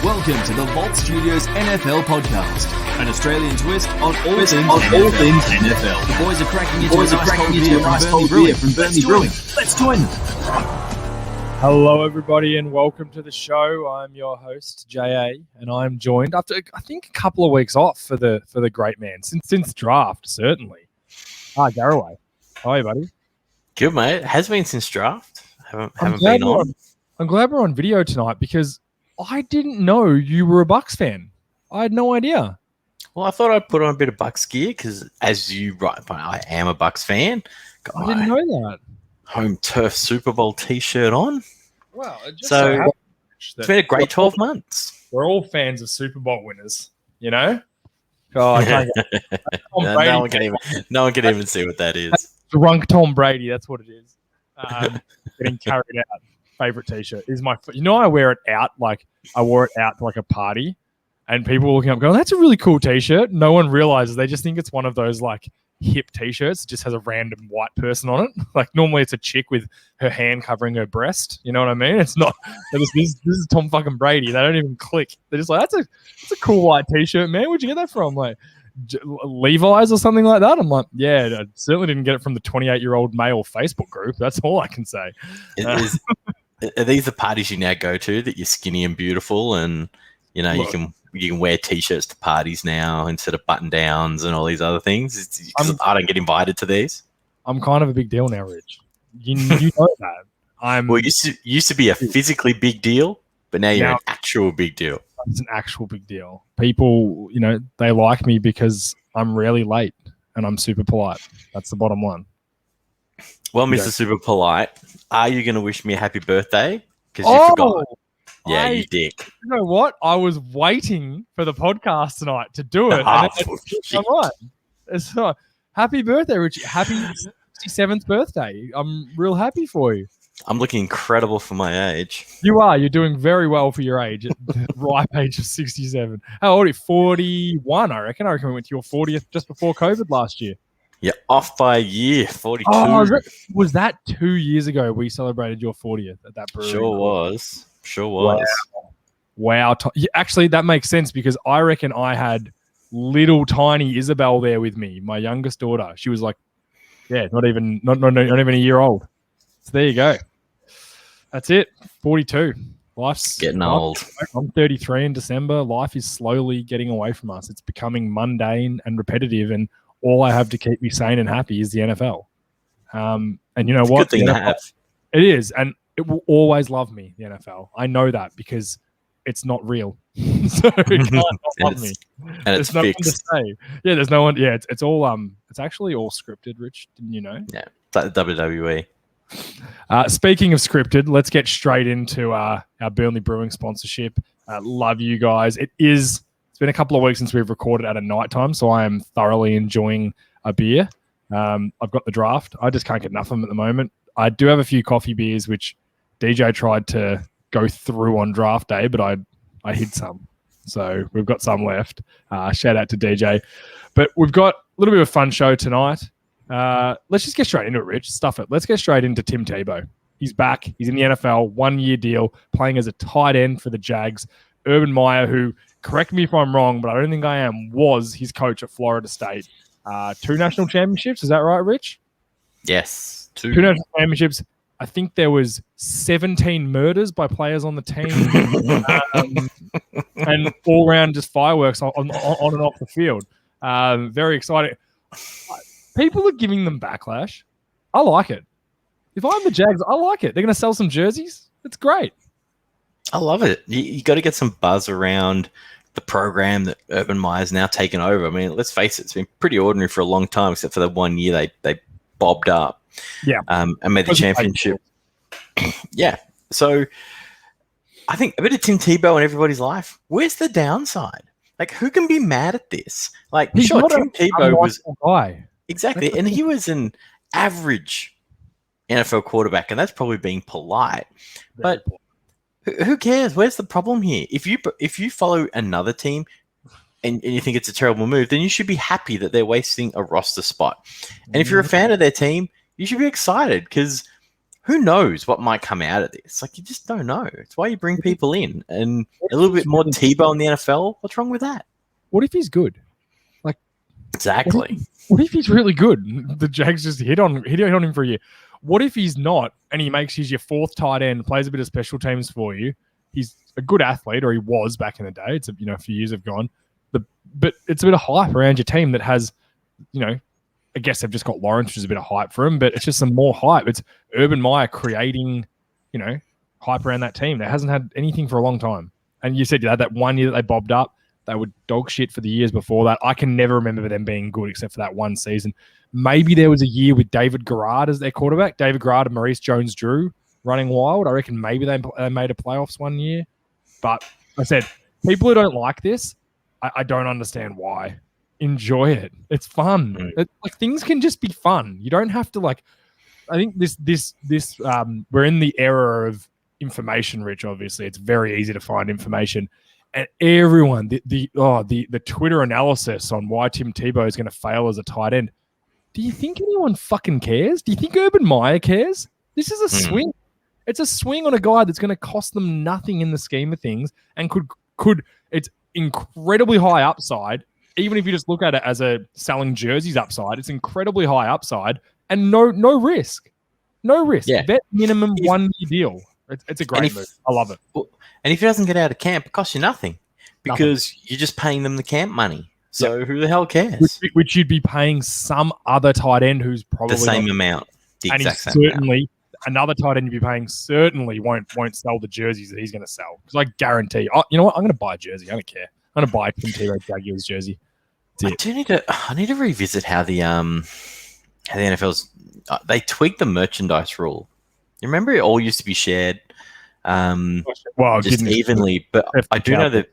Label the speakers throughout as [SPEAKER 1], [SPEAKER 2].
[SPEAKER 1] Welcome to the Vault Studios NFL podcast, an Australian twist on all things NFL. The boys are cracking into a nice cold beer from Burnley Brewing. Let's join them.
[SPEAKER 2] Hello, everybody, and welcome to the show. I'm your host, JA, and I'm joined after I think a couple of weeks off for the great man since draft, certainly. Garraway, how are you, buddy?
[SPEAKER 3] Good, mate. It has been since draft. Haven't been on.
[SPEAKER 2] I'm glad we're on video tonight because I didn't know you were a Bucks fan. I had no idea.
[SPEAKER 3] Well, I thought I'd put on a bit of Bucks gear because, as you right, I am a Bucks fan. Got
[SPEAKER 2] I didn't know that.
[SPEAKER 3] Home turf Super Bowl T-shirt on.
[SPEAKER 2] Well,
[SPEAKER 3] it's been a great 12 months.
[SPEAKER 2] We're all fans of Super Bowl winners, you know. Oh, I can't get
[SPEAKER 3] no one can even see what that is.
[SPEAKER 2] Drunk Tom Brady. That's what it is. Getting carried out. Favorite T-shirt is my. I wear it out. Like I wore it out to like a party, and people were looking up, going, "That's a really cool T-shirt." No one realizes they just think it's one of those like hip T-shirts. It just has a random white person on it. Like normally it's a chick with her hand covering her breast. You know what I mean? It's not. This is Tom fucking Brady. They don't even click. They're just like, that's a cool white T-shirt, man. Where'd you get that from? Like Levi's or something like that? I'm like, yeah, I certainly didn't get it from the 28-year-old male Facebook group. That's all I can say.
[SPEAKER 3] Are these the parties you now go to that you're skinny and beautiful, and you can wear T-shirts to parties now instead of button downs and all these other things? I don't get invited to these. I'm
[SPEAKER 2] kind of a big deal now, Rich. You know that.
[SPEAKER 3] Well, used to be a physically big deal, but now you're an actual big deal.
[SPEAKER 2] It's an actual big deal. People, they like me because I'm rarely late and I'm super polite. That's the bottom line.
[SPEAKER 3] Well, Mr. Super Polite, are you going to wish me a happy birthday? Because you forgot. Yeah, you dick.
[SPEAKER 2] You know what? I was waiting for the podcast tonight to do it. I'm right. So, happy birthday, Richie. Happy 67th birthday. I'm real happy for you.
[SPEAKER 3] I'm looking incredible for my age.
[SPEAKER 2] You are. You're doing very well for your age, at the ripe age of 67. How old are you? 41, I reckon. I reckon we went to your 40th just before COVID last year.
[SPEAKER 3] Yeah, off by a year, 42.
[SPEAKER 2] Oh, was that 2 years ago we celebrated your 40th at that brewery?
[SPEAKER 3] Sure was.
[SPEAKER 2] Wow. Actually, that makes sense because I reckon I had little tiny Isabel there with me, my youngest daughter. She was like, not even a year old. So there you go. That's it. 42. Life's
[SPEAKER 3] getting old.
[SPEAKER 2] I'm 33 in December. Life is slowly getting away from us. It's becoming mundane and repetitive, and all I have to keep me sane and happy is the NFL. And you know what?
[SPEAKER 3] Good thing to have.
[SPEAKER 2] It is, and it will always love me, the NFL. I know that because it's not real. So it can't not love me.
[SPEAKER 3] And
[SPEAKER 2] there's
[SPEAKER 3] it's
[SPEAKER 2] no
[SPEAKER 3] fixed.
[SPEAKER 2] one to say. Yeah, there's no one. Yeah, it's all it's actually all scripted, Rich. Didn't you know?
[SPEAKER 3] Yeah, WWE.
[SPEAKER 2] Speaking of scripted, let's get straight into our Burnley Brewing sponsorship. Love you guys. It's been a couple of weeks since we've recorded at a night time, so I am thoroughly enjoying a beer. I've got the draft. I just can't get enough of them at the moment. I do have a few coffee beers, which DJ tried to go through on draft day, but I hid some. So we've got some left. Shout out to DJ. But we've got a little bit of a fun show tonight. Let's just get straight into it, Rich. Stuff it. Let's get straight into Tim Tebow. He's back. He's in the NFL, 1 year deal, playing as a tight end for the Jags. Urban Meyer, who, correct me if I'm wrong, but I don't think I am, was his coach at Florida State. 2 national championships. Is that right, Rich?
[SPEAKER 3] Yes. 2
[SPEAKER 2] national championships. I think there was 17 murders by players on the team, and all round just fireworks on and off the field. Very exciting. People are giving them backlash. I like it. If I'm the Jags, I like it. They're going to sell some jerseys. It's great.
[SPEAKER 3] I love it. You got to get some buzz around the program that Urban Meyer's now taken over. I mean, let's face it, it's been pretty ordinary for a long time, except for that 1 year they bobbed up.
[SPEAKER 2] Yeah.
[SPEAKER 3] And made the championship. Yeah. So I think a bit of Tim Tebow in everybody's life. Where's the downside? Like, who can be mad at this? Like,
[SPEAKER 2] He's
[SPEAKER 3] sure, Tim Tebow was
[SPEAKER 2] guy.
[SPEAKER 3] Exactly, and he was an average NFL quarterback, and that's probably being polite. But who cares? Where's the problem here? If you follow another team and you think it's a terrible move, then you should be happy that they're wasting a roster spot. And if you're a fan of their team, you should be excited because who knows what might come out of this? Like, you just don't know. It's why you bring people in. And a little bit more Tebow in the NFL. What's wrong with that?
[SPEAKER 2] What if he's good? Like,
[SPEAKER 3] exactly.
[SPEAKER 2] What if he's really good? The Jags just hit on him for a year. What if he's not, and he's your fourth tight end, plays a bit of special teams for you? He's a good athlete, or he was back in the day. It's a few years have gone, but it's a bit of hype around your team that has, I guess they've just got Lawrence, which is a bit of hype for him, but it's just some more hype. It's Urban Meyer creating, hype around that team that hasn't had anything for a long time. And you said that 1 year that they bobbed up, they were dog shit for the years before that. I can never remember them being good except for that one season. Maybe there was a year with David Garrard as their quarterback, David Garrard and Maurice Jones-Drew running wild. I reckon maybe they made a playoffs 1 year. But I said, people who don't like this, I don't understand why. Enjoy it. It's fun. Things can just be fun. You don't have to I think this we're in the era of information rich. Obviously, it's very easy to find information, and everyone the Twitter analysis on why Tim Tebow is going to fail as a tight end. Do you think anyone fucking cares? Do you think Urban Meyer cares? This is a swing. It's a swing on a guy that's going to cost them nothing in the scheme of things, and could it's incredibly high upside. Even if you just look at it as a selling jerseys upside, it's incredibly high upside and no risk. No risk.
[SPEAKER 3] Yeah.
[SPEAKER 2] Bet minimum 1 year deal. It's a great move. I love it.
[SPEAKER 3] And if he doesn't get out of camp, it costs you nothing because you're just paying them the camp money. So who the hell cares?
[SPEAKER 2] Which you'd be paying some other tight end who's probably
[SPEAKER 3] the same amount. The exact same amount.
[SPEAKER 2] Another tight end you'd be paying certainly won't sell the jerseys that he's going to sell. Because I guarantee, you know what? I'm going to buy a jersey. I don't care. I'm going to buy Tim Tebow Jaguars jersey.
[SPEAKER 3] I need to revisit how the NFL's they tweaked the merchandise rule. You remember it all used to be shared, just evenly. But I do know that.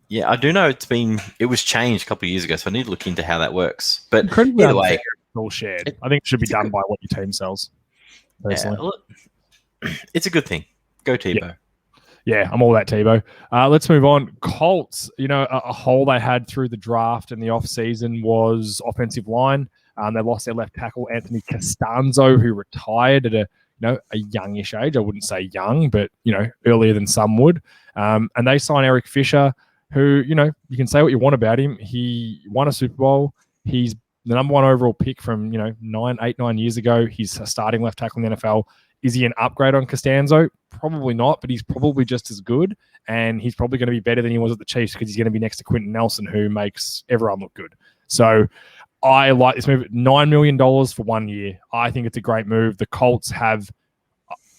[SPEAKER 3] Yeah, I do know it was changed a couple of years ago, so I need to look into how that works. But either way,
[SPEAKER 2] it's all shared. I think it should be done by what your team sells. Personally.
[SPEAKER 3] Yeah, it's a good thing. Go Tebow.
[SPEAKER 2] Yeah, I'm all that Tebow. Let's move on. Colts, a hole they had through the draft and the offseason was offensive line. They lost their left tackle, Anthony Costanzo, who retired at a youngish age. I wouldn't say young, but, earlier than some would. And they signed Eric Fisher, who, you can say what you want about him. He won a Super Bowl. He's the number one overall pick from, 9 years ago. He's a starting left tackle in the NFL. Is he an upgrade on Costanzo? Probably not, but he's probably just as good, and he's probably going to be better than he was at the Chiefs because he's going to be next to Quentin Nelson, who makes everyone look good. So I like this move. $9 million for 1 year. I think it's a great move. The Colts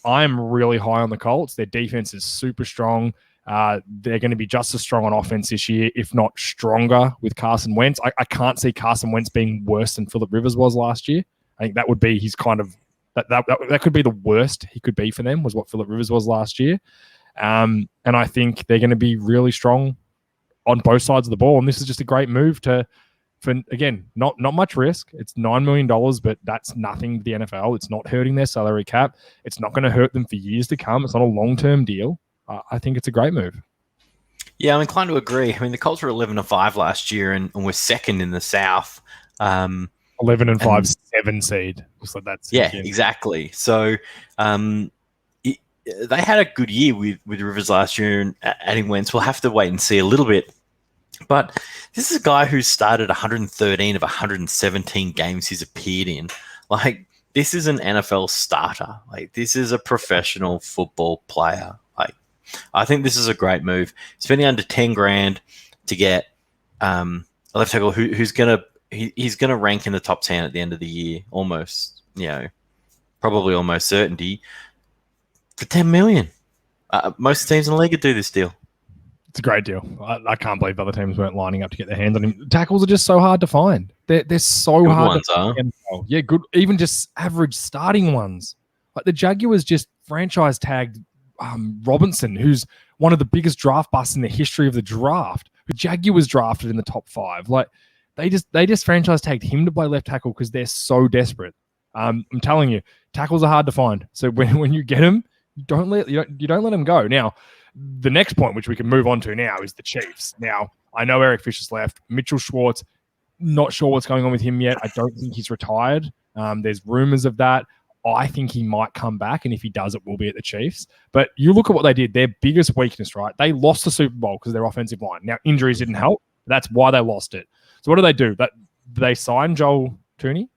[SPEAKER 2] I'm really high on the Colts. Their defense is super strong. They're going to be just as strong on offense this year, if not stronger, with Carson Wentz. I can't see Carson Wentz being worse than Phillip Rivers was last year. I think that would be his kind of that could be the worst he could be for them, was what Phillip Rivers was last year. And I think they're going to be really strong on both sides of the ball. And this is just a great move for again, not much risk. It's $9 million, but that's nothing to the NFL. It's not hurting their salary cap. It's not going to hurt them for years to come. It's not a long-term deal. I think it's a great move.
[SPEAKER 3] Yeah, I'm inclined to agree. I mean, the Colts were 11-5 last year and were second in the South.
[SPEAKER 2] 11-5, 7 seed. So that's
[SPEAKER 3] exactly. So they had a good year with Rivers last year and adding Wentz. We'll have to wait and see a little bit. But this is a guy who started 113 of 117 games he's appeared in. This is an NFL starter. This is a professional football player. I think this is a great move. Spending under 10 grand to get a left tackle who's he's gonna rank in the top 10 at the end of the year, almost, probably almost certainty, for $10 million. Most teams in the league could do this deal.
[SPEAKER 2] It's a great deal. I can't believe other teams weren't lining up to get their hands on him. Tackles are just so hard to find. They're so
[SPEAKER 3] good
[SPEAKER 2] hard
[SPEAKER 3] ones
[SPEAKER 2] to find. Yeah, good. Even just average starting ones. The Jaguars just franchise tagged Robinson, who's one of the biggest draft busts in the history of the draft. The Jaguars drafted in the top 5. They just franchise tagged him to play left tackle because they're so desperate. I'm telling you, tackles are hard to find. So when you get them, you don't let them go. Now, the next point, which we can move on to now, is the Chiefs. Now, I know Eric Fisher's left. Mitchell Schwartz, not sure what's going on with him yet. I don't think he's retired. There's rumors of that. I think he might come back, and if he does, it will be at the Chiefs. But you look at what they did, their biggest weakness, right? They lost the Super Bowl because of their offensive line. Now, injuries didn't help. That's why they lost it. So what do? They signed Joel Tooney.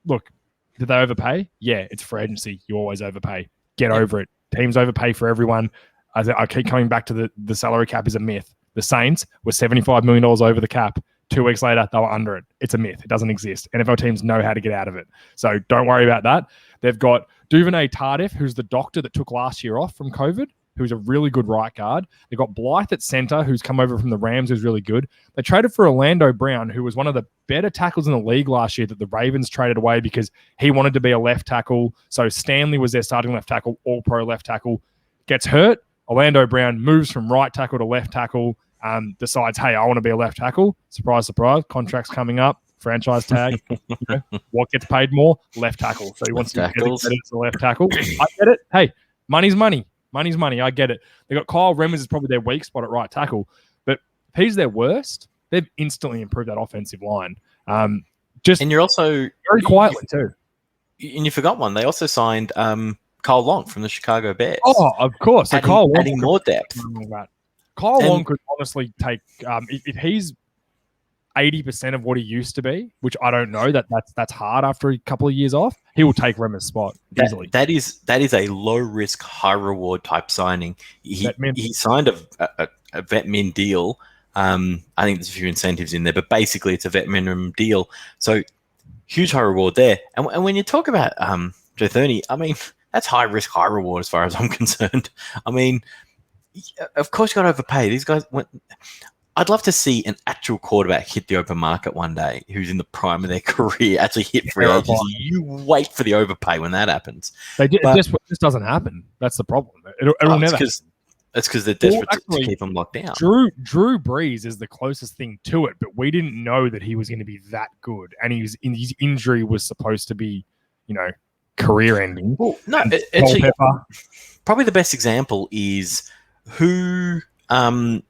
[SPEAKER 2] Look, did they overpay? Yeah, it's free agency. You always overpay. Get over it. Teams overpay for everyone. I keep coming back to the salary cap is a myth. The Saints were $75 million over the cap. 2 weeks later, they were under it. It's a myth. It doesn't exist. NFL teams know how to get out of it. So don't worry about that. They've got Duvernay Tardif, who's the doctor that took last year off from COVID, who's a really good right guard. They've got Blythe at center, who's come over from the Rams, who's really good. They traded for Orlando Brown, who was one of the better tackles in the league last year that the Ravens traded away because he wanted to be a left tackle. So Stanley was their starting left tackle, all-pro left tackle. Gets hurt. Orlando Brown moves from right tackle to left tackle. Decides, hey, I want to be a left tackle. Surprise, surprise. Contract's coming up. Franchise tag. What gets paid more? Left tackle. So he wants to get it as a left tackle. I get it. Hey, money's money. Money's money. I get it. They got Kyle Remmers is probably their weak spot at right tackle. But if he's their worst, they've instantly improved that offensive line. And
[SPEAKER 3] you're also
[SPEAKER 2] very quietly too.
[SPEAKER 3] And you forgot one. They also signed Kyle Long from the Chicago Bears.
[SPEAKER 2] Oh, of course. So
[SPEAKER 3] adding more depth.
[SPEAKER 2] Kyle Long could honestly take if he's 80% of what he used to be, which I don't know, that's hard after a couple of years off. He will take Remmer's spot easily.
[SPEAKER 3] That is a low risk, high reward type signing. He signed a vet min deal. I think there's a few incentives in there, but basically it's a vet minimum deal. So huge high reward there. And when you talk about Joe Thurney, I mean that's high risk, high reward as far as I'm concerned. I mean, of course you got to overpay. These guys I'd love to see an actual quarterback hit the open market one day who's in the prime of their career, actually hit free agency. You wait for the overpay when that happens.
[SPEAKER 2] It just doesn't happen. That's the problem. It'll never happen.
[SPEAKER 3] That's because they're desperate to keep them locked down.
[SPEAKER 2] Drew Brees is the closest thing to it, but we didn't know that he was going to be that good. And his injury was supposed to be, career ending.
[SPEAKER 3] Well, no, actually, probably the best example is who's at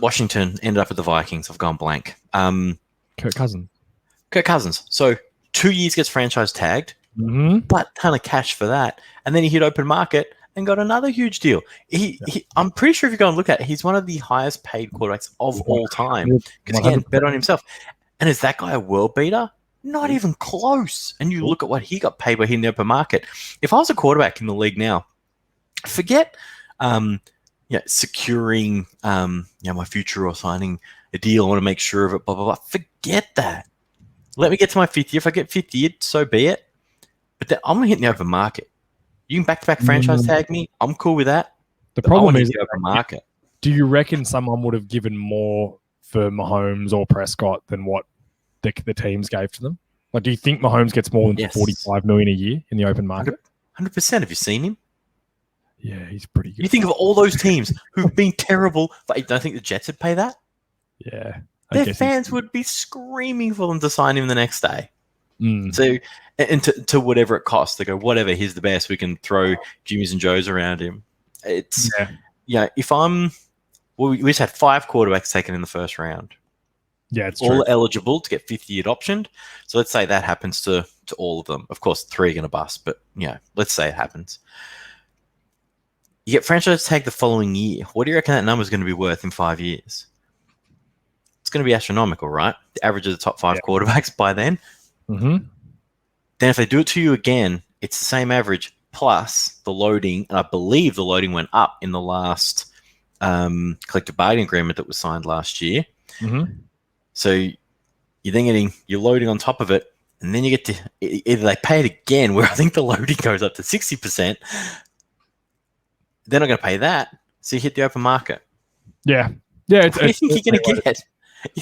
[SPEAKER 3] Washington, ended up at the Vikings. I've gone blank.
[SPEAKER 2] Kirk Cousins.
[SPEAKER 3] So 2 years gets franchise tagged, but ton of cash for that. And then he hit open market and got another huge deal. I'm pretty sure if you go and look at it, he's one of the highest paid quarterbacks of all time. Because again, bet on himself. And is that guy a world beater? Not even close. And you look at what he got paid by hitting the open market. If I was a quarterback in the league now, forget securing my future or signing a deal. I want to make sure of it, blah, blah, blah. Forget that. Let me get to my fifth year. If I get fifth year, so be it. But then I'm going to hit the open market. You can back-to-back franchise tag me. I'm cool with that.
[SPEAKER 2] The problem is
[SPEAKER 3] the open market.
[SPEAKER 2] Do you reckon someone would have given more for Mahomes or Prescott than what the teams gave to them? Like, do you think Mahomes gets more than $45 million a year in the open market?
[SPEAKER 3] 100%. Have you seen him?
[SPEAKER 2] Yeah, he's pretty good.
[SPEAKER 3] You think of all those teams who've been terrible. But I don't think the Jets would pay that.
[SPEAKER 2] Yeah.
[SPEAKER 3] Their fans would be screaming for them to sign him the next day. So, and to whatever it costs, they go, whatever, he's the best. We can throw Jimmys and Joes around him. It's, if we just had 5 quarterbacks taken in the first round.
[SPEAKER 2] Yeah, it's
[SPEAKER 3] all
[SPEAKER 2] true.
[SPEAKER 3] Eligible to get 5th year optioned. So let's say that happens to all of them. Of course, 3 are going to bust, but let's say it happens. You get franchise tag the following year. What do you reckon that number is going to be worth in 5 years? It's going to be astronomical, right? The average of the top 5 quarterbacks by then.
[SPEAKER 2] Mm-hmm.
[SPEAKER 3] Then if they do it to you again, it's the same average plus the loading. And I believe the loading went up in the last collective bargaining agreement that was signed last year.
[SPEAKER 2] Mm-hmm.
[SPEAKER 3] So you're then getting your loading on top of it, and then you get to either they pay it again, where I think the loading goes up to 60%. They're not going to pay that, so you hit the open market.
[SPEAKER 2] Yeah.
[SPEAKER 3] What do you think you're going to get?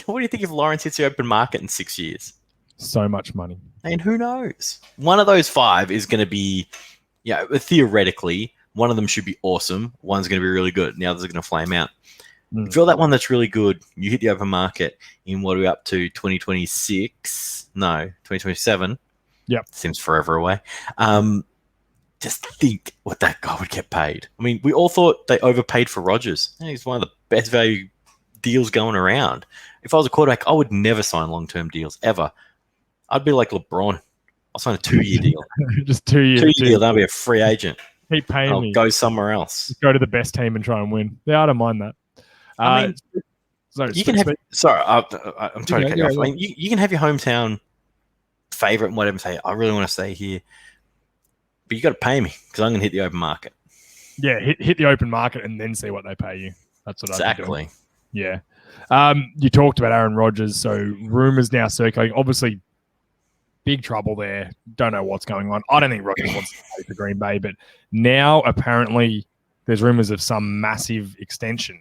[SPEAKER 3] What do you think if Lawrence hits the open market in 6 years?
[SPEAKER 2] So much money.
[SPEAKER 3] And who knows? One of those 5 is going to be, theoretically, one of them should be awesome. One's going to be really good, and the others are going to flame out. If you're that one that's really good, you hit the open market in what are we up to, 2026? No, 2027.
[SPEAKER 2] Yep.
[SPEAKER 3] Seems forever away. Just think what that guy would get paid. I mean, we all thought they overpaid for Rodgers. He's one of the best value deals going around. If I was a quarterback, I would never sign long-term deals, ever. I'd be like LeBron. I'll sign a 2-year deal.
[SPEAKER 2] Just 2 years.
[SPEAKER 3] 2-year deal. That'll be a free agent.
[SPEAKER 2] Keep paying
[SPEAKER 3] I'll
[SPEAKER 2] me.
[SPEAKER 3] go somewhere else.
[SPEAKER 2] Just go to the best team and try and win. Yeah, I don't mind that.
[SPEAKER 3] I mean, you can have. Sorry, I'm trying to cut you off. I mean, you can have your hometown favorite and whatever. And say, I really want to stay here, but you got to pay me because I'm going to hit the open market.
[SPEAKER 2] Yeah, hit the open market and then see what they pay you. That's what I'd be doing. Yeah. You talked about Aaron Rodgers, so rumors now circulating. Obviously, big trouble there. Don't know what's going on. I don't think Rodgers wants to play for Green Bay, but now apparently there's rumors of some massive extension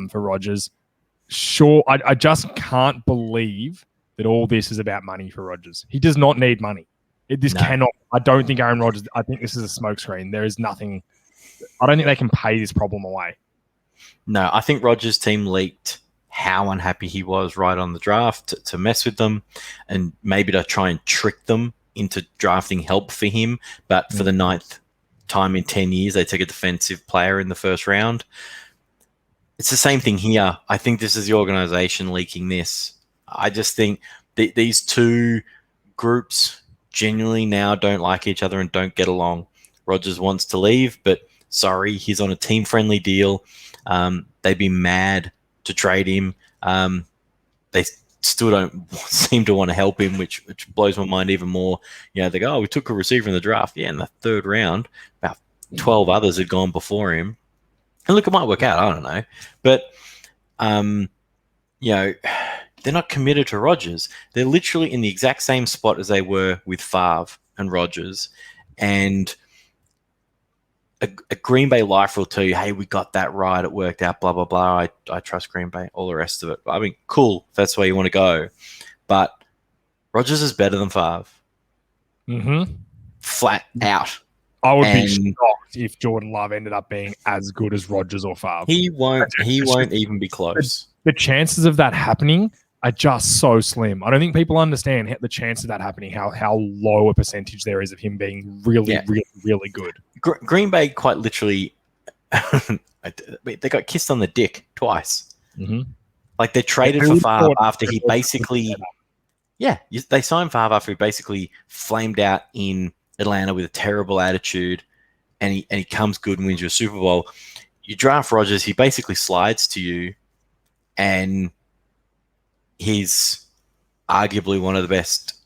[SPEAKER 2] for Rodgers. Sure, I just can't believe that all this is about money for Rodgers. He does not need money. Cannot. I don't think Aaron Rodgers. I think this is a smokescreen. There is nothing. I don't think they can pay this problem away.
[SPEAKER 3] No, I think Rodgers' team leaked how unhappy he was right on the draft to mess with them and maybe to try and trick them into drafting help for him. But for the 9th time in 10 years, they took a defensive player in the first round. It's the same thing here. I think this is the organization leaking this. I just think these two groups genuinely now don't like each other and don't get along. Rodgers wants to leave, but sorry, he's on a team-friendly deal. They'd be mad to trade him. They still don't seem to want to help him, which blows my mind even more. You know, they go, we took a receiver in the draft. Yeah, in the 3rd round, about 12 others had gone before him. And look, it might work out. I don't know. But, you know, they're not committed to Rodgers. They're literally in the exact same spot as they were with Favre and Rodgers. And a Green Bay lifer will tell you, hey, we got that right. It worked out, blah, blah, blah. I trust Green Bay, all the rest of it. I mean, cool, if that's where you want to go. But Rodgers is better than Favre.
[SPEAKER 2] Mm-hmm.
[SPEAKER 3] Flat out.
[SPEAKER 2] I would be shocked if Jordan Love ended up being as good as Rodgers or Favre.
[SPEAKER 3] He won't even be close.
[SPEAKER 2] The chances of that happening are just so slim. I don't think people understand the chance of that happening, how low a percentage there is of him being really, really good.
[SPEAKER 3] Green Bay quite literally, they got kissed on the dick twice.
[SPEAKER 2] Mm-hmm.
[SPEAKER 3] Like they traded for Favre after he basically, they signed Favre after he basically flamed out in Atlanta with a terrible attitude, and he comes good and wins you a Super Bowl. You draft Rodgers, he basically slides to you, and he's arguably one of the best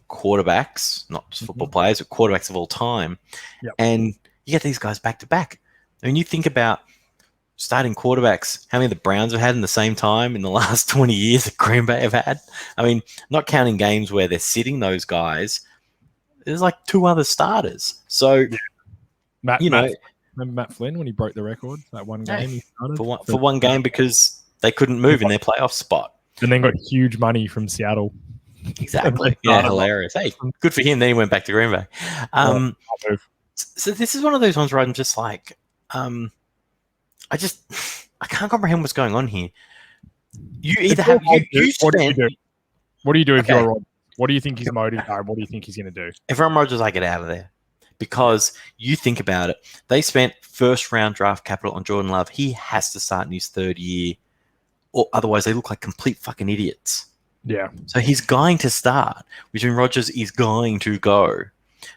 [SPEAKER 3] quarterbacks, not just football players, but quarterbacks of all time.
[SPEAKER 2] Yep.
[SPEAKER 3] And you get these guys back to back. I mean, you think about starting quarterbacks, how many of the Browns have had in the same time in the last 20 years that Green Bay have had? I mean, not counting games where they're sitting those guys, there's like 2 other starters. So,
[SPEAKER 2] remember Matt Flynn when he broke the record that one game he started?
[SPEAKER 3] For one game because they couldn't move in their playoff spot.
[SPEAKER 2] And then got huge money from Seattle.
[SPEAKER 3] Exactly. Yeah, hilarious. Hey, good for him. Then he went back to Green Bay. So this is one of those ones where I'm just like, I can't comprehend what's going on here. You either have you spend.
[SPEAKER 2] What do you do if you're Rodgers? What do you think his motives are? What do you think he's going to do?
[SPEAKER 3] If I'm Rodgers, I get out of there. Because you think about it, they spent 1st round draft capital on Jordan Love. He has to start in his 3rd year, or otherwise they look like complete fucking idiots.
[SPEAKER 2] Yeah.
[SPEAKER 3] So he's going to start, which means Rodgers is going to go.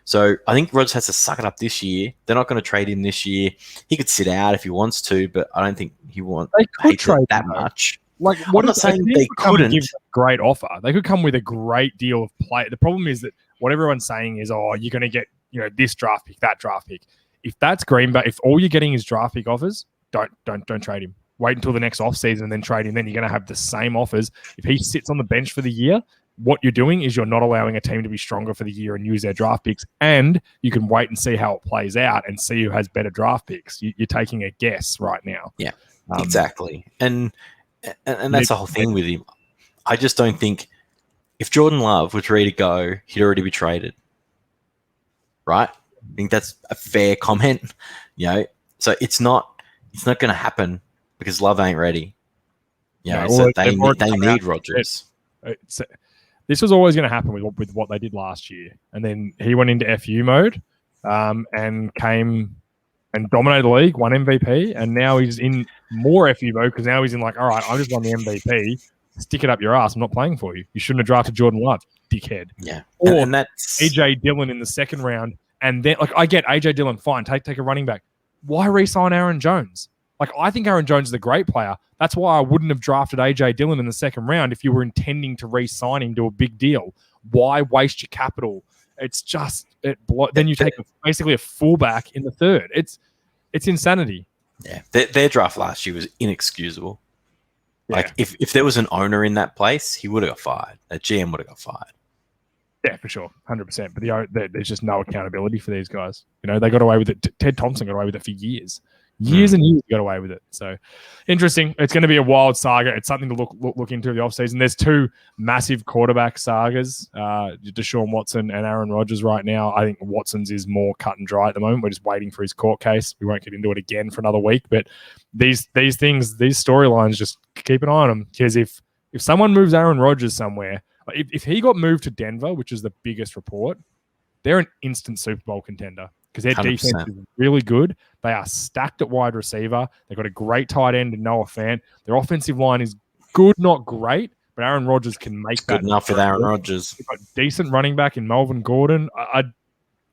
[SPEAKER 3] So I think Rodgers has to suck it up this year. They're not going to trade him this year. He could sit out if he wants to, but I don't think he wants to trade that much.
[SPEAKER 2] Like,
[SPEAKER 3] I'm not saying they couldn't.
[SPEAKER 2] Give a great offer. They could come with a great deal of play. The problem is that what everyone's saying is, oh, you're going to get this draft pick, that draft pick. If that's Green Bay, if all you're getting is draft pick offers, don't trade him. Wait until the next offseason and then trade him. Then you're going to have the same offers. If he sits on the bench for the year, what you're doing is you're not allowing a team to be stronger for the year and use their draft picks. And you can wait and see how it plays out and see who has better draft picks. You're taking a guess right now.
[SPEAKER 3] Yeah, exactly. And that's the whole thing with him. I just don't think if Jordan Love was ready to go, he'd already be traded. Right? I think that's a fair comment. So it's not going to happen because Love ain't ready. So they need Rodgers.
[SPEAKER 2] This was always going to happen with what they did last year. And then he went into FU mode and came and dominated the league, won MVP, and now he's in more FU mode because now he's in like, all right, I just won the MVP. stick it up your ass. I'm not playing for you. You shouldn't have drafted Jordan Love, dickhead.
[SPEAKER 3] Yeah.
[SPEAKER 2] Or
[SPEAKER 3] And that's
[SPEAKER 2] AJ Dillon in the second round. And then, I get AJ Dillon, fine, take a running back. Why re-sign Aaron Jones? I think Aaron Jones is a great player. That's why I wouldn't have drafted AJ Dillon in the second round if you were intending to re-sign him to a big deal. Why waste your capital? It's just then you take basically a fullback in the third. It's insanity.
[SPEAKER 3] Yeah, their draft last year was inexcusable.
[SPEAKER 2] Yeah.
[SPEAKER 3] If there was an owner in that place, he would have got fired. That GM would have got fired.
[SPEAKER 2] Yeah, for sure, 100%. But there's just no accountability for these guys. They got away with it. Ted Thompson got away with it for years. Years and years got away with it. So interesting. It's going to be a wild saga. It's something to look into the offseason. There's two massive quarterback sagas, Deshaun Watson and Aaron Rodgers right now. I think Watson's is more cut and dry at the moment. We're just waiting for his court case. We won't get into it again for another week. But these storylines, just keep an eye on them. Because if someone moves Aaron Rodgers somewhere, if he got moved to Denver, which is the biggest report, they're an instant Super Bowl contender. Because their
[SPEAKER 3] 100%.
[SPEAKER 2] defense is really good. They are stacked at wide receiver. They've got a great tight end in Noah Fant. Their offensive line is good, not great, but Aaron Rodgers can make that.
[SPEAKER 3] Good enough with Aaron Rodgers.
[SPEAKER 2] They've got a decent running back in Melvin Gordon.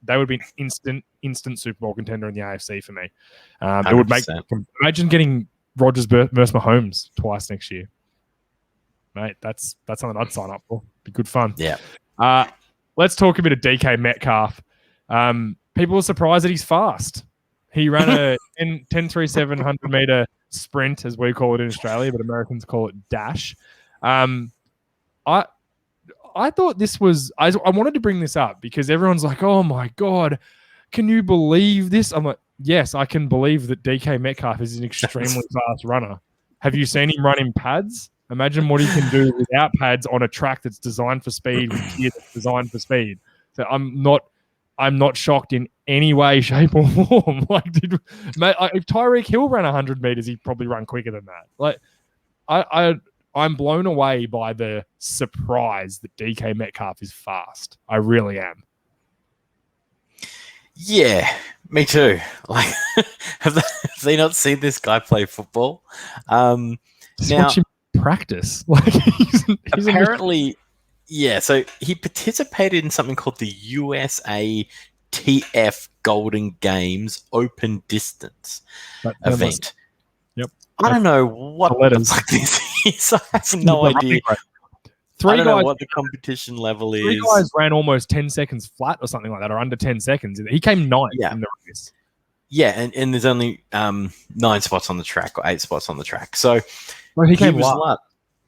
[SPEAKER 2] They would be an instant Super Bowl contender in the AFC for me. It would make. Imagine getting Rodgers versus Mahomes twice next year, mate. That's something I'd sign up for. Be good fun.
[SPEAKER 3] Yeah.
[SPEAKER 2] Let's talk a bit of DK Metcalf. People are surprised that he's fast. He ran a 10.37 100-meter sprint, as we call it in Australia, but Americans call it dash. I thought this was... I wanted to bring this up because everyone's like, oh, my God, can you believe this? I'm like, yes, I can believe that DK Metcalf is an extremely fast runner. Have you seen him run in pads? Imagine what he can do without pads on a track that's designed for speed, with gear that's designed for speed. So I'm not shocked in any way, shape, or form. If Tyreek Hill ran 100 meters, he'd probably run quicker than that. I'm blown away by the surprise that DK Metcalf is fast. I really am.
[SPEAKER 3] Yeah, me too. Have they not seen this guy play football?
[SPEAKER 2] Just watch him practice. He's
[SPEAKER 3] apparently. Yeah, so he participated in something called the USATF Golden Games Open Distance event.
[SPEAKER 2] Yep.
[SPEAKER 3] I don't know what the fuck this is. I have no idea. I don't know what the competition level is.
[SPEAKER 2] Three guys ran almost 10 seconds flat or something like that, or under 10 seconds. He came ninth in the race.
[SPEAKER 3] Yeah, and there's only 9 spots on the track or 8 spots on the track. So
[SPEAKER 2] he came last.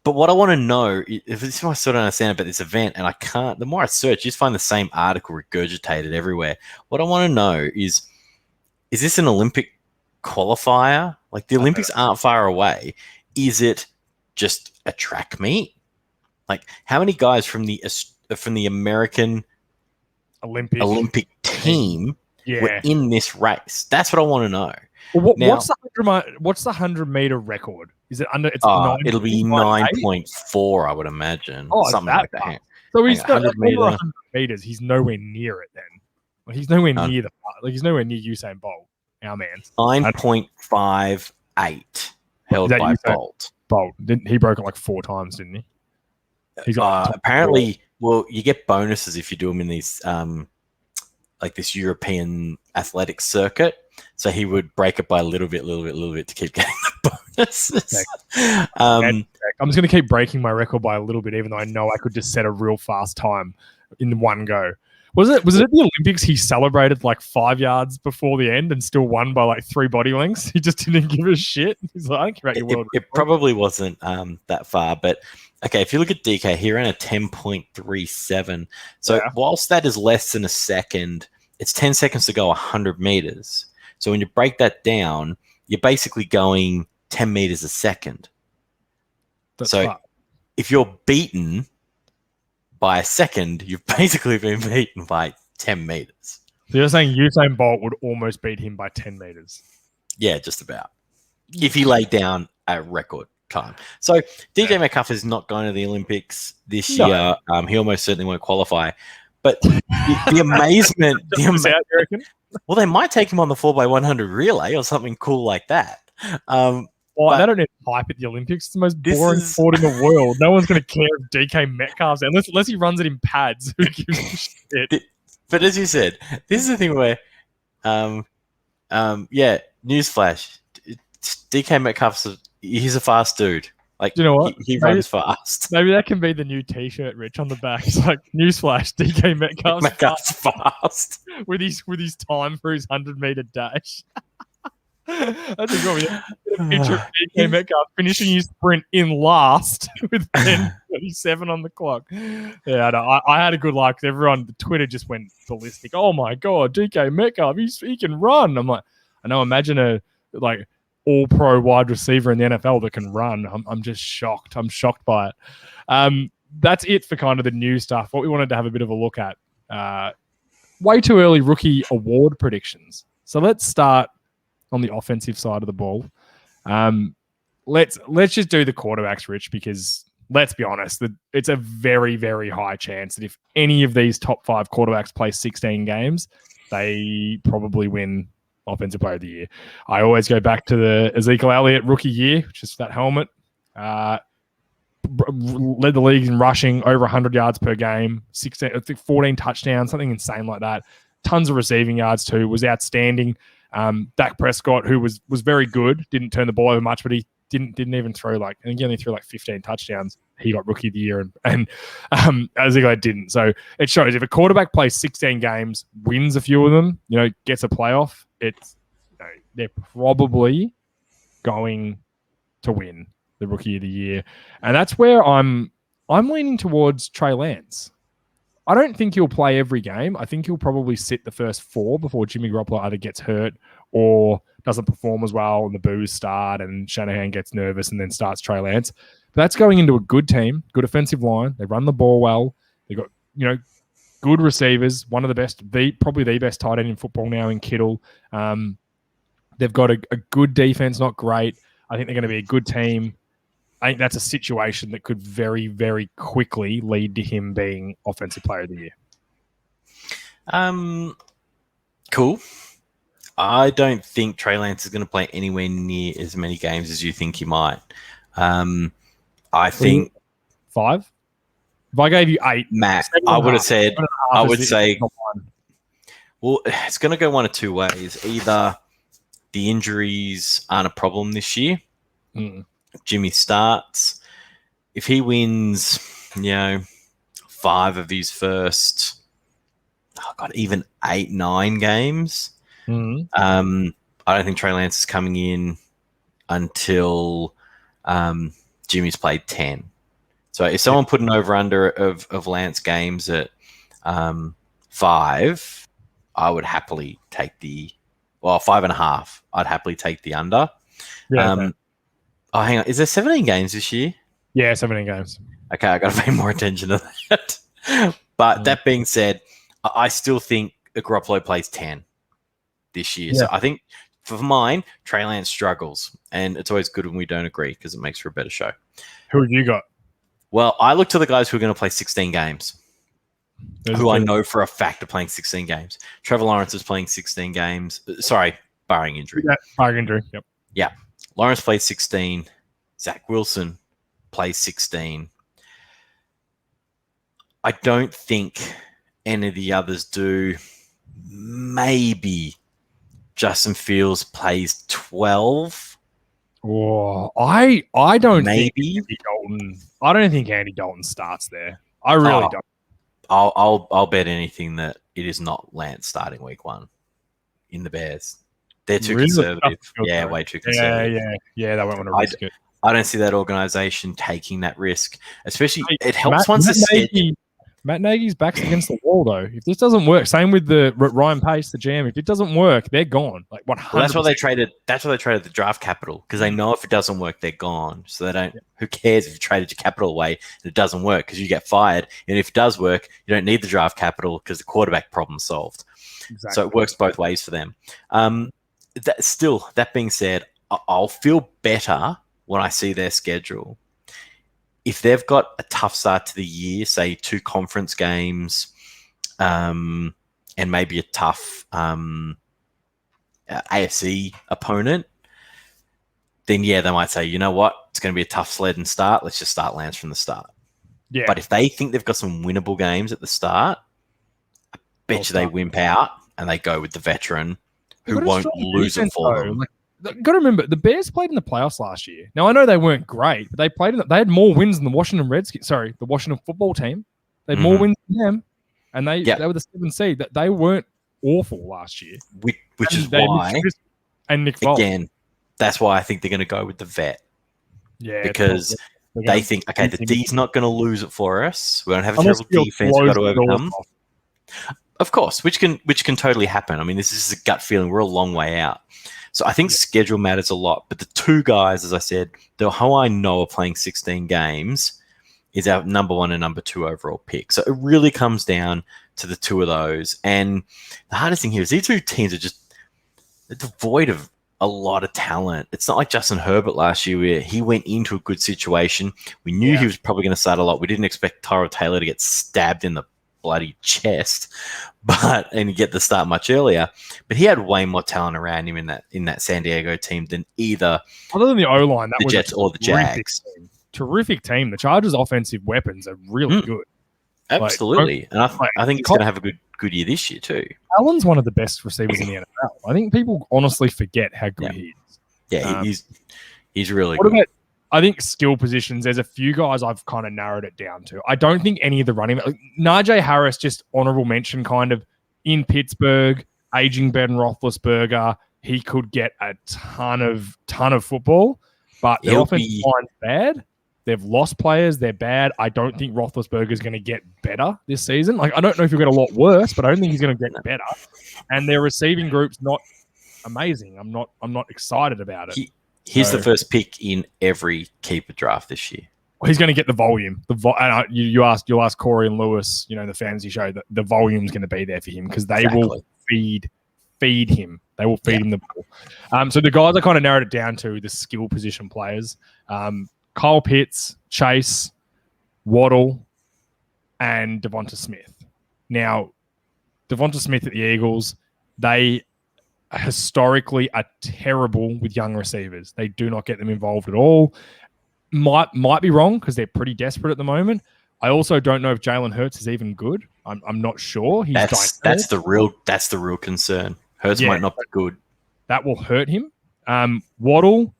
[SPEAKER 3] But what I want to know, if this is what I sort of understand about this event, and I can't, the more I search, you just find the same article regurgitated everywhere. What I want to know is this an Olympic qualifier? The Olympics aren't far away. Is it just a track meet? How many guys from the American Olympic team were in this race? That's what I want to know.
[SPEAKER 2] Well, what's the 100-meter record? Is it under?
[SPEAKER 3] It'll be 9.4, I would imagine. Something like that.
[SPEAKER 2] So he's got 100 meters. He's nowhere near it. Then he's nowhere near he's nowhere near Usain Bolt, our man.
[SPEAKER 3] 9.58 held by Bolt.
[SPEAKER 2] He broke it 4 times, didn't he?
[SPEAKER 3] He got apparently. Well, you get bonuses if you do them in these this European athletics circuit. So he would break it by a little bit to keep getting the bonuses.
[SPEAKER 2] I'm just going to keep breaking my record by a little bit, even though I know I could just set a real fast time in one go. Was it at the Olympics he celebrated 5 yards before the end and still won by 3 body lengths? He just didn't give a shit. He's like, I don't care about your world record.
[SPEAKER 3] It probably wasn't that far, but okay, if you look at DK, he ran a 10.37. So whilst that is less than a second, it's 10 seconds to go 100 meters. So when you break that down, you're basically going 10 meters a second. If you're beaten by a second, you've basically been beaten by 10 meters.
[SPEAKER 2] So you're saying Usain Bolt would almost beat him by 10 meters?
[SPEAKER 3] Yeah, just about. If he laid down a record time. So DJ Metcalf is not going to the Olympics this year. He almost certainly won't qualify. But the amazement...
[SPEAKER 2] you reckon?
[SPEAKER 3] Well, they might take him on the 4x100 relay or something cool like that.
[SPEAKER 2] Or They don't need hype at the Olympics. It's the most boring sport in the world. No one's going to care if DK Metcalf's there, unless he runs it in pads. Who gives a shit?
[SPEAKER 3] But as you said, this is the thing where, newsflash, DK Metcalf's he's a fast dude. Like,
[SPEAKER 2] you know what?
[SPEAKER 3] He runs fast.
[SPEAKER 2] Maybe that can be the new T-shirt, Rich, on the back. It's like, newsflash, DK Metcalf's
[SPEAKER 3] fast.
[SPEAKER 2] with his time for his 100-meter dash. That's a good one. Picture of DK Metcalf finishing his sprint in last with 10:37 on the clock. Yeah, no, I had a good luck. Everyone, the Twitter just went ballistic. Oh my god, DK Metcalf, he can run. I'm like, I know. Imagine a all-pro wide receiver in the NFL that can run. I'm just shocked. I'm shocked by it. That's it for kind of the new stuff. What we wanted to have a bit of a look at. Way too early rookie award predictions. So let's start on the offensive side of the ball. Let's just do the quarterbacks, Rich, because let's be honest, it's a very, very high chance that if any of these top 5 quarterbacks play 16 games, they probably win Offensive Player of the Year. I always go back to the Ezekiel Elliott rookie year, which is that helmet. Led the league in rushing, over 100 yards per game, 14 touchdowns, something insane like that. Tons of receiving yards too, was outstanding. Dak Prescott, who was very good, didn't turn the ball over much, but he didn't even throw I think he only threw 15 touchdowns. He got rookie of the year, and Ezekiel didn't. So it shows if a quarterback plays 16 games, wins a few of them, gets a playoff, they're probably going to win the rookie of the year, and that's where I'm leaning towards Trey Lance. I don't think he'll play every game. I think he'll probably sit the first 4 before Jimmy Garoppolo either gets hurt or doesn't perform as well, and the boos start, and Shanahan gets nervous and then starts Trey Lance. But that's going into a good team, good offensive line. They run the ball well. They got good receivers. One of the best, probably the best tight end in football now in Kittle. They've got a good defense, not great. I think they're going to be a good team. I think that's a situation that could very, very quickly lead to him being Offensive Player of the Year.
[SPEAKER 3] Cool. I don't think Trey Lance is going to play anywhere near as many games as you think he might. I think
[SPEAKER 2] 5. If I gave you 8,
[SPEAKER 3] Matt, I would say, well, it's going to go one of 2 ways. Either the injuries aren't a problem this year. Jimmy starts. If he wins, 5 of his first, even 8, 9 games, I don't think Trey Lance is coming in until Jimmy's played 10. So if someone put an over-under of Lance games at 5, I would happily take 5.5. I'd happily take the under.
[SPEAKER 2] Yeah,
[SPEAKER 3] Oh, hang on. Is there 17 games this year?
[SPEAKER 2] Yeah, 17 games.
[SPEAKER 3] Okay, I got to pay more attention to that. But that being said, I still think Garoppolo plays 10 this year. Yeah. So I think for mine, Trey Lance struggles. And it's always good when we don't agree because it makes for a better show.
[SPEAKER 2] Who have you got?
[SPEAKER 3] Well, I look to the guys who are going to play 16 games. Who I know for a fact are playing 16 games. Trevor Lawrence is playing 16 games. Sorry, barring injury.
[SPEAKER 2] Yeah, barring injury, yep.
[SPEAKER 3] Yeah. Lawrence plays 16. Zach Wilson plays 16. I don't think any of the others do. Maybe Justin Fields plays 12.
[SPEAKER 2] Oh, I don't
[SPEAKER 3] Maybe.
[SPEAKER 2] think Andy Dalton. I don't think Andy Dalton starts there. I really don't.
[SPEAKER 3] I'll bet anything that it is not Lance starting week 1 in the Bears. They're too conservative. Yeah, way too conservative.
[SPEAKER 2] Yeah. They won't want to risk it.
[SPEAKER 3] I don't see that organization taking that risk. Especially, it helps once it's scheduled.
[SPEAKER 2] Matt Nagy's back's against the wall, though. If this doesn't work, same with the Ryan Pace, the GM. If it doesn't work, they're gone. 100%.
[SPEAKER 3] Well, that's why they traded. That's why they traded the draft capital because they know if it doesn't work, they're gone. So they don't. Yeah. Who cares if you traded your capital away and it doesn't work because you get fired. And if it does work, you don't need the draft capital because the quarterback problem's solved. Exactly. So it works both ways for them. That being said, I'll feel better when I see their schedule. If they've got a tough start to the year, say 2 conference games, and maybe a tough AFC opponent, then yeah, they might say, you know what, it's going to be a tough sled and start. Let's just start Lance from the start.
[SPEAKER 2] Yeah.
[SPEAKER 3] But if they think they've got some winnable games at the start, I bet you they wimp out and they go with the veteran who won't lose it for them.
[SPEAKER 2] Got to remember, the Bears played in the playoffs last year. Now, I know they weren't great, but they had more wins than the Washington Redskins. Sorry, the Washington football team. They had more wins than them, and they were the 7th seed. That they weren't awful last year.
[SPEAKER 3] Which is why,
[SPEAKER 2] and Nick Foles.
[SPEAKER 3] Again, that's why I think they're going to go with the vet.
[SPEAKER 2] Yeah,
[SPEAKER 3] because they think, okay, the D's not going to lose it for us. We don't have a terrible defense we've got to overcome. Of course, which can totally happen. I mean, this is a gut feeling. We're a long way out. So I think schedule matters a lot. But the two guys, as I said, who I know are playing 16 games is our number 1 and number 2 overall pick. So it really comes down to the two of those. And the hardest thing here is these two teams are just devoid of a lot of talent. It's not like Justin Herbert last year where he went into a good situation. We knew he was probably going to start a lot. We didn't expect Tyrod Taylor to get stabbed in the bloody chest, and get the start much earlier. But he had way more talent around him in that San Diego team than either
[SPEAKER 2] other than the O-line, that
[SPEAKER 3] the
[SPEAKER 2] was
[SPEAKER 3] Jets or the Jags.
[SPEAKER 2] Terrific team. The Chargers' offensive weapons are really good.
[SPEAKER 3] Absolutely. And I think he's going to have a good year this year too.
[SPEAKER 2] Allen's one of the best receivers in the NFL. I think people honestly forget how good he is.
[SPEAKER 3] Yeah, he's really good.
[SPEAKER 2] About, I think skill positions, there's a few guys I've kind of narrowed it down to. I don't think any of the running Najee Harris, just honorable mention kind of in Pittsburgh, aging Ben Roethlisberger. He could get a ton of football, but the offensive line's bad. They've lost players. They're bad. I don't think Roethlisberger is going to get better this season. I don't know if he'll get a lot worse, but I don't think he's going to get better. And their receiving group's not amazing. I'm not excited about it.
[SPEAKER 3] He's the first pick in every keeper draft this year.
[SPEAKER 2] He's going to get the volume. You'll ask Corey and Lewis, the fantasy show, that the volume's going to be there for him because they will feed him. They will feed him the ball. So the guys I kind of narrowed it down to the skill position players. Kyle Pitts, Chase, Waddle, and Devonta Smith. Now, Devonta Smith at the Eagles, they historically are terrible with young receivers. They do not get them involved at all. Might be wrong because they're pretty desperate at the moment. I also don't know if Jalen Hurts is even good. I'm not sure.
[SPEAKER 3] That's the real concern. Hurts might not be good.
[SPEAKER 2] That will hurt him. Waddle,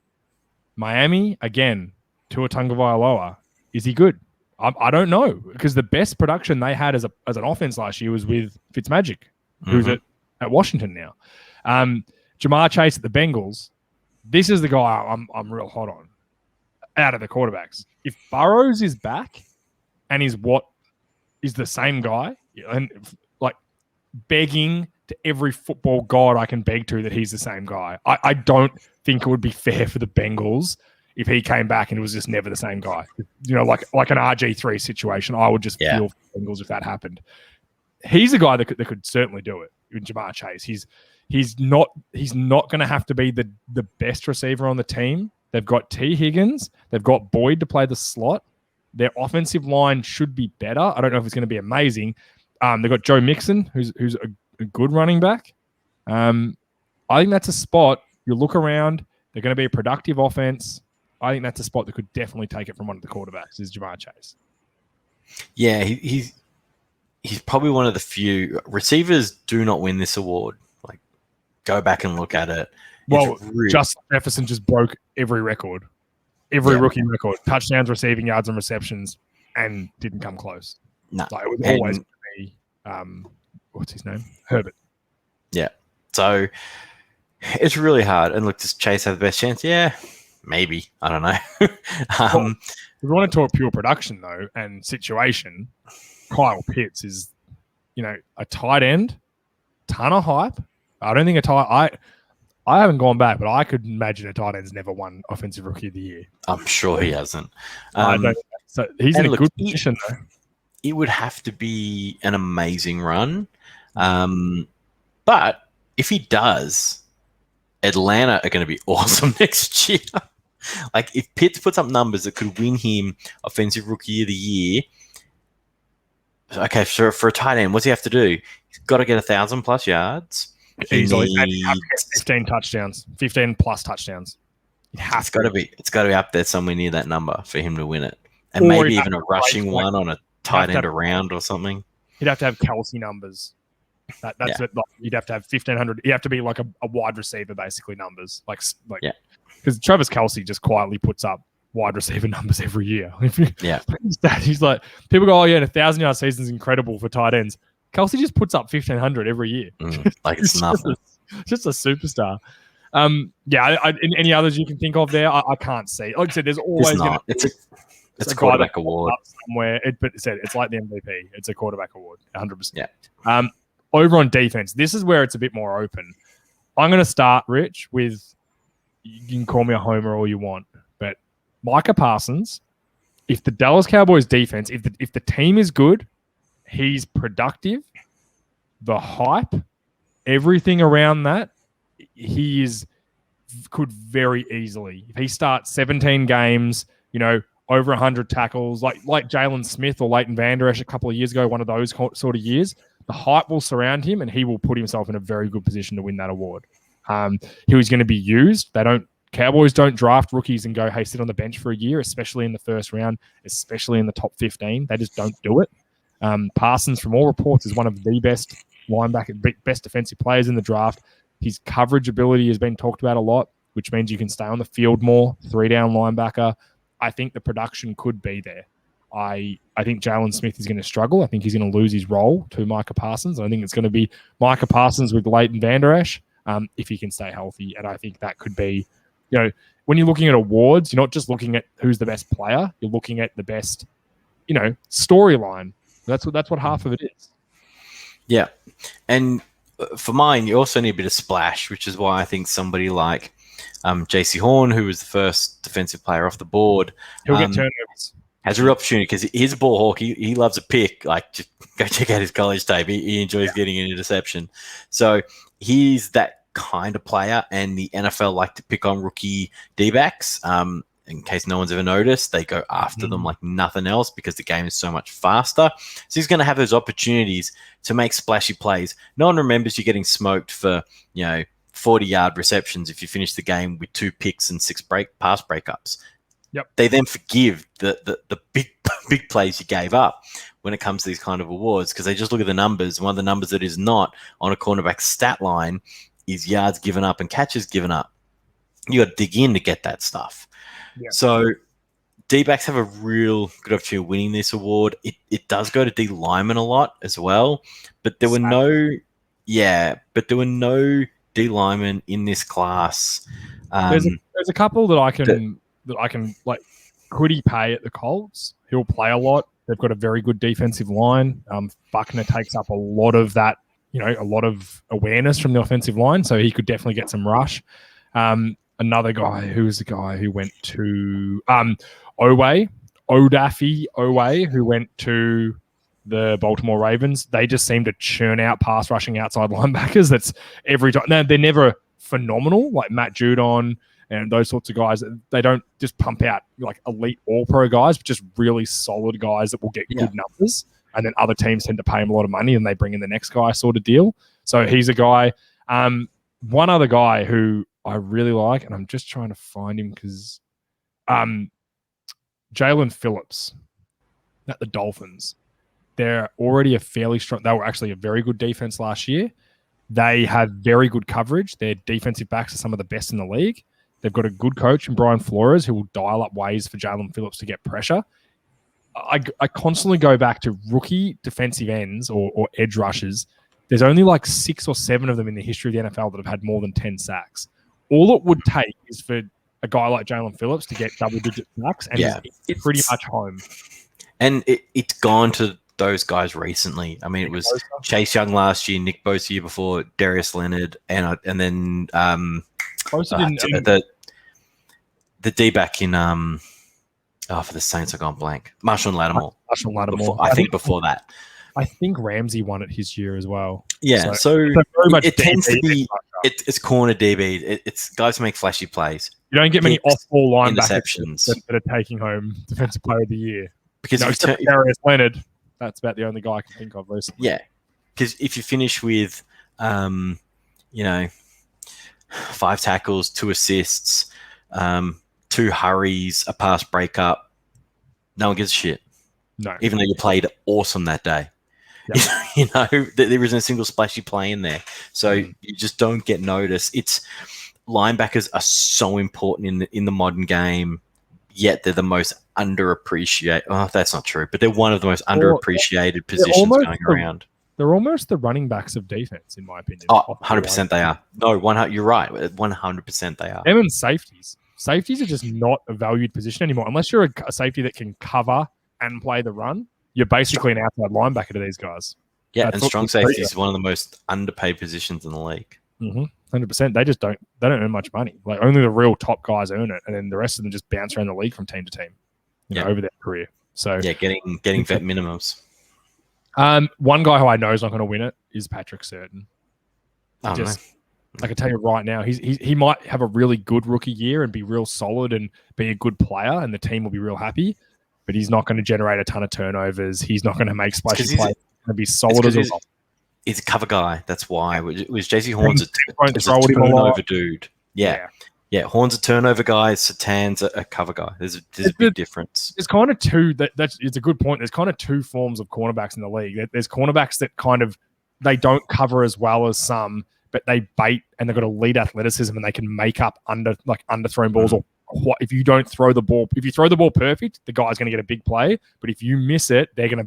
[SPEAKER 2] Miami, again, Tua Tagovailoa. Is he good? I don't know because the best production they had as an offense last year was with Fitzmagic, who's at Washington now. Jamar Chase at the Bengals. This is the guy I'm real hot on out of the quarterbacks. If Burrows is back and is the same guy, and like begging to every football god I can beg to that he's the same guy. I don't think it would be fair for the Bengals if he came back and it was just never the same guy. Like an RG3 situation, I would just feel for the Bengals if that happened. He's a guy that could certainly do it in Jamar Chase. He's not going to have to be the best receiver on the team. They've got T. Higgins. They've got Boyd to play the slot. Their offensive line should be better. I don't know if it's going to be amazing. They've got Joe Mixon, who's a good running back. I think that's a spot. You look around, they're going to be a productive offense. I think that's a spot that could definitely take it from one of the quarterbacks is Jamar Chase. Yeah,
[SPEAKER 3] he's probably one of the few receivers do not win this award. Like, go back and look at it.
[SPEAKER 2] Well, Justin Jefferson just broke every record, rookie record, touchdowns, receiving yards, and receptions, and didn't come close.
[SPEAKER 3] No,
[SPEAKER 2] it was always going to be what's his name, Herbert.
[SPEAKER 3] Yeah, so it's really hard. And look, does Chase have the best chance? Yeah. Maybe. I don't know.
[SPEAKER 2] If we want to talk pure production, though, and situation, Kyle Pitts is, a tight end, ton of hype. I don't think I haven't gone back, but I could imagine a tight end's never won Offensive Rookie of the Year.
[SPEAKER 3] I'm sure he hasn't.
[SPEAKER 2] So he's in a good position, though.
[SPEAKER 3] It would have to be an amazing run. But if he does, Atlanta are going to be awesome next year. Like, if Pitts puts up numbers that could win him Offensive Rookie of the Year, okay, so for a tight end, what's he have to do? He's got to get 1,000+ yards.
[SPEAKER 2] Easily. 15 touchdowns, 15 plus touchdowns.
[SPEAKER 3] It's got to be up there somewhere near that number for him to win it, and
[SPEAKER 2] Or
[SPEAKER 3] maybe
[SPEAKER 2] he'd
[SPEAKER 3] even a rushing one on a tight end around or something.
[SPEAKER 2] He'd have to have Kelsey numbers. That's it. Like, you'd have to have 1,500. You have to be like a wide receiver, basically numbers. Because Travis Kelsey just quietly puts up wide receiver numbers every year. He's like, people go, oh yeah, 1,000-yard season is incredible for tight ends. Kelsey just puts up 1,500 every year.
[SPEAKER 3] Like it's nothing.
[SPEAKER 2] Just a superstar. Any others you can think of there? I can't see. Like I said, there's always
[SPEAKER 3] it's a quarterback award
[SPEAKER 2] somewhere. It's like the MVP. It's a quarterback award, 100%. Yeah. Over on defense, this is where it's a bit more open. I'm going to start, Rich, with, you can call me a homer all you want, but Micah Parsons, if the Dallas Cowboys defense, if the team is good, he's productive, the hype, everything around that, could very easily, if he starts 17 games, over 100 tackles, like Jalen Smith or Leighton Vander Esch a couple of years ago, one of those sort of years, the hype will surround him and he will put himself in a very good position to win that award. He was going to be used. Cowboys don't draft rookies and go, hey, sit on the bench for a year, especially in the first round, especially in the top 15. They just don't do it. Parsons, from all reports, is one of the best defensive players in the draft. His coverage ability has been talked about a lot, which means you can stay on the field more, 3-down linebacker. I think the production could be there. I think Jalen Smith is going to struggle. I think he's going to lose his role to Micah Parsons. I think it's going to be Micah Parsons with Leighton Vander Esch if he can stay healthy. And I think that could be, when you're looking at awards, you're not just looking at who's the best player. You're looking at the best, storyline. That's what half of it is.
[SPEAKER 3] Yeah. And for mine, you also need a bit of splash, which is why I think somebody like JC Horn, who was the first defensive player off the board,
[SPEAKER 2] he'll get turnovers.
[SPEAKER 3] Has a real opportunity because he's a ball hawk. He loves a pick. Like, just go check out his college tape. He enjoys getting an interception. So he's that kind of player, and the NFL like to pick on rookie D-backs. In case no one's ever noticed, they go after them like nothing else because the game is so much faster. So he's going to have those opportunities to make splashy plays. No one remembers you getting smoked for, 40-yard receptions if you finish the game with 2 picks and 6 pass breakups.
[SPEAKER 2] Yep.
[SPEAKER 3] They then forgive the big plays you gave up when it comes to these kind of awards because they just look at the numbers. One of the numbers that is not on a cornerback stat line is yards given up and catches given up. You got to dig in to get that stuff. Yeah. So D-backs have a real good opportunity of winning this award. It does go to D linemen a lot as well, but there were no D linemen in this class.
[SPEAKER 2] There's a couple that I can like. Could he pay at the Colts? He'll play a lot. They've got a very good defensive line. Buckner takes up a lot of that, a lot of awareness from the offensive line, so he could definitely get some rush. Another guy, who was the guy who went to Odafe Owe, who went to the Baltimore Ravens. They just seem to churn out pass rushing outside linebackers. That's every time. Now, they're never phenomenal, like Matt Judon and those sorts of guys. They don't just pump out like elite all-pro guys, but just really solid guys that will get good numbers. And then other teams tend to pay him a lot of money and they bring in the next guy sort of deal. So he's a guy. One other guy who I really like, and I'm just trying to find him because Jalen Phillips at the Dolphins. They're already a fairly strong. They were actually a very good defense last year. They have very good coverage. Their defensive backs are some of the best in the league. They've got a good coach in Brian Flores who will dial up ways for Jalen Phillips to get pressure. I constantly go back to rookie defensive ends or edge rushers. There's only like 6 or 7 of them in the history of the NFL that have had more than 10 sacks. All it would take is for a guy like Jalen Phillips to get double-digit sacks, and it's pretty much home. And
[SPEAKER 3] it's gone to those guys recently. I mean, it was Chase Young last year, Nick Bosa year before, Darius Leonard, and then the D-back in for the Saints, I've gone blank. Marshall Lattimore. Before that.
[SPEAKER 2] I think Ramsey won it his year as well.
[SPEAKER 3] Yeah, so very much it tends to be it's corner DB. It's guys who make flashy plays.
[SPEAKER 2] You don't get many off-ball linebackers that are taking home Defensive Player of the Year.
[SPEAKER 3] Because
[SPEAKER 2] Darius Leonard, that's about the only guy I can think of recently.
[SPEAKER 3] Yeah, because if you finish with, 5 tackles, 2 assists, 2 hurries, a pass breakup. No one gives a shit.
[SPEAKER 2] No.
[SPEAKER 3] Even though you played awesome that day.
[SPEAKER 2] Yep.
[SPEAKER 3] There isn't a single splashy play in there. So you just don't get noticed. Linebackers are so important in the modern game, yet they're the most underappreciated. Oh, that's not true, but they're one of the most underappreciated positions going around.
[SPEAKER 2] They're almost the running backs of defense, in my opinion.
[SPEAKER 3] Oh, 100% they are. No, you're right. 100% they are.
[SPEAKER 2] Them and safeties. Safeties are just not a valued position anymore. Unless you're a safety that can cover and play the run, you're basically an outside linebacker to these guys.
[SPEAKER 3] Yeah, and strong safety is one of the most underpaid positions in the league.
[SPEAKER 2] 100%. They don't earn much money. Like, only the real top guys earn it, and then the rest of them just bounce around the league from team to team, over their career. So
[SPEAKER 3] getting vet minimums.
[SPEAKER 2] One guy who I know is not going to win it is Patrick Surtain.
[SPEAKER 3] Oh, no.
[SPEAKER 2] I can tell you right now, he might have a really good rookie year and be real solid and be a good player, and the team will be real happy. But he's not going to generate a ton of turnovers. He's not going to make splashy plays. He's going to be solid as well.
[SPEAKER 3] He's a cover guy. That's why. It was JC Horn's a turnover dude. Yeah. Horn's a turnover guy. Satan's a cover guy. There's a big difference.
[SPEAKER 2] There's kind of two. It's a good point. There's kind of 2 forms of cornerbacks in the league. There's cornerbacks that kind of they don't cover as well as some, but they bait and they've got elite athleticism and they can make up underthrown balls or. If you don't throw the ball, if you throw the ball perfect, the guy's going to get a big play. But if you miss it, they're gonna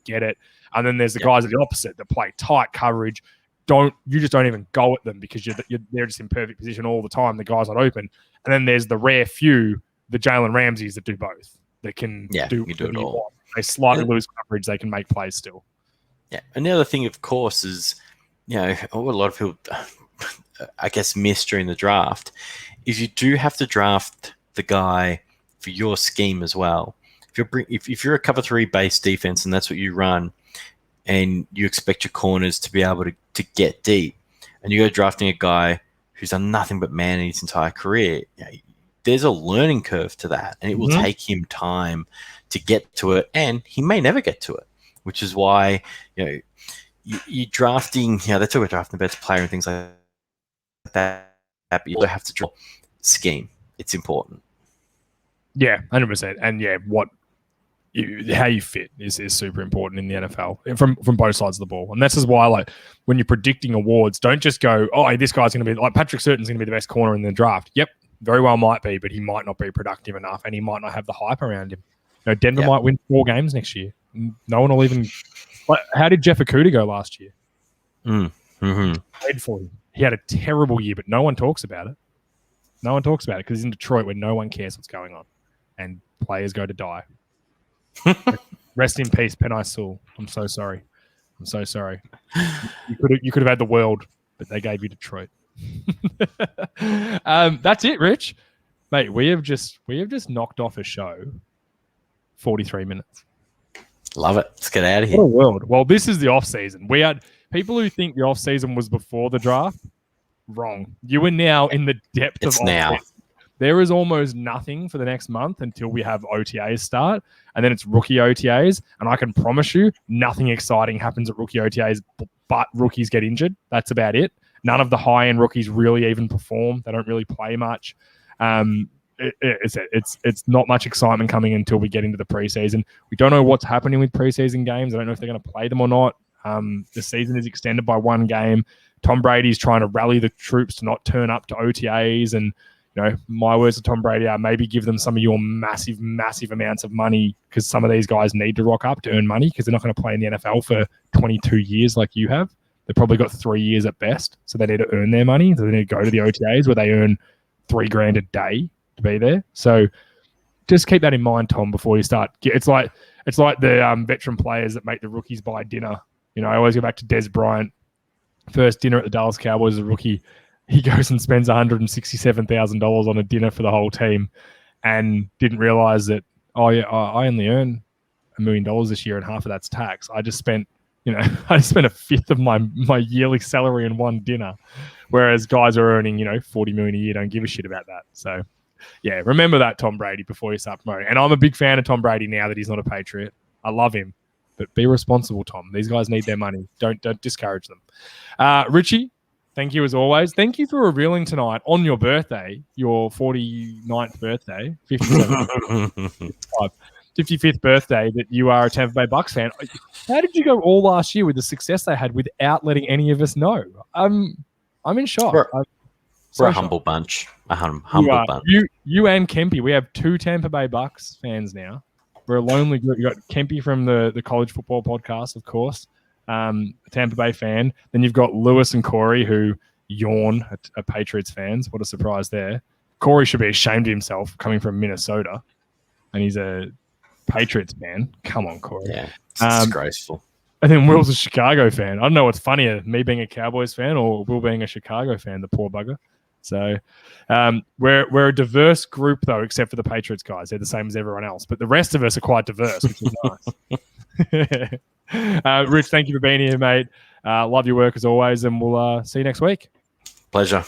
[SPEAKER 2] get it. And then there's the guys at the opposite that play tight coverage. You just don't even go at them because they're just in perfect position all the time. The guy's not open. And then there's the rare few, the Jalen Ramseys that do both. That can do it all. They slightly lose coverage. They can make plays still.
[SPEAKER 3] Yeah. And the other thing, of course, is what a lot of people, I guess, miss during the draft. Is you do have to draft the guy for your scheme as well. If you're a cover 3 based defense and that's what you run, and you expect your corners to be able to get deep, and you go drafting a guy who's done nothing but man in his entire career, there's a learning curve to that, and it will take him time to get to it, and he may never get to it, which is why you're drafting. They talk about drafting the best player and things like that. But you have to draw scheme. It's important.
[SPEAKER 2] Yeah, 100%. And how you fit is super important in the NFL from both sides of the ball. And this is why, when you're predicting awards, don't just go, oh, this guy's going to be Patrick Surtain's going to be the best corner in the draft. Yep, very well might be, but he might not be productive enough, and he might not have the hype around him. Denver might win 4 games next year. No one will even. How did Jeff Okudah go last year? Played for him. He had a terrible year, but no one talks about it. No one talks about it because he's in Detroit where no one cares what's going on. And players go to die. Rest in peace, Penei Sewell. I'm so sorry. You could have had the world, but they gave you Detroit. That's it, Rich. Mate, we have just knocked off a show. 43 minutes.
[SPEAKER 3] Love it. Let's get out of here.
[SPEAKER 2] What a world. Well, this is the off season. We had people who think the off season was before the draft. Wrong. You are now in the depth of off
[SPEAKER 3] now.
[SPEAKER 2] Season. There is almost nothing for the next month until we have OTAs start, and then it's rookie OTAs. And I can promise you, nothing exciting happens at rookie OTAs, but rookies get injured. That's about it. None of the high-end rookies really even perform. They don't really play much. It's not much excitement coming until we get into the preseason. We don't know what's happening with preseason games. I don't know if they're going to play them or not. The season is extended by 1 game. Tom Brady's trying to rally the troops to not turn up to OTAs. And, my words to Tom Brady are maybe give them some of your massive, massive amounts of money, because some of these guys need to rock up to earn money because they're not going to play in the NFL for 22 years like you have. They've probably got 3 years at best. So they need to earn their money. So they need to go to the OTAs where they earn $3,000 a day to be there. So just keep that in mind, Tom, before you start. It's like the veteran players that make the rookies buy dinner. I always go back to Des Bryant. First dinner at the Dallas Cowboys as a rookie, he goes and spends $167,000 on a dinner for the whole team, and didn't realize that I only earn $1 million this year, and half of that's tax. I just spent a fifth of my yearly salary in one dinner, whereas guys are earning $40 million a year don't give a shit about that. So yeah, remember that, Tom Brady, before you start promoting. And I'm a big fan of Tom Brady now that he's not a Patriot. I love him. But be responsible, Tom. These guys need their money. Don't discourage them. Richie, Thank you as always. Thank you for revealing tonight on your birthday, your 49th birthday, 55th birthday, that you are a Tampa Bay Bucks fan. How did you go all last year with the success they had without letting any of us know? I'm in shock.
[SPEAKER 3] We're a humble bunch. A humble bunch.
[SPEAKER 2] You and Kempy. We have 2 Tampa Bay Bucks fans now. We're a lonely group. You got Kempy from the college football podcast, of course. A Tampa Bay fan. Then you've got Lewis and Corey, who yawn at Patriots fans. What a surprise there. Corey should be ashamed of himself coming from Minnesota, and he's a Patriots fan. Come on, Corey.
[SPEAKER 3] Yeah, it's disgraceful.
[SPEAKER 2] And then Will's a Chicago fan. I don't know what's funnier, me being a Cowboys fan or Will being a Chicago fan, the poor bugger. So we're a diverse group, though, except for the Patriots guys. They're the same as everyone else. But the rest of us are quite diverse, which is nice. Rich, thank you for being here, mate. Love your work as always, and we'll see you next week.
[SPEAKER 3] Pleasure.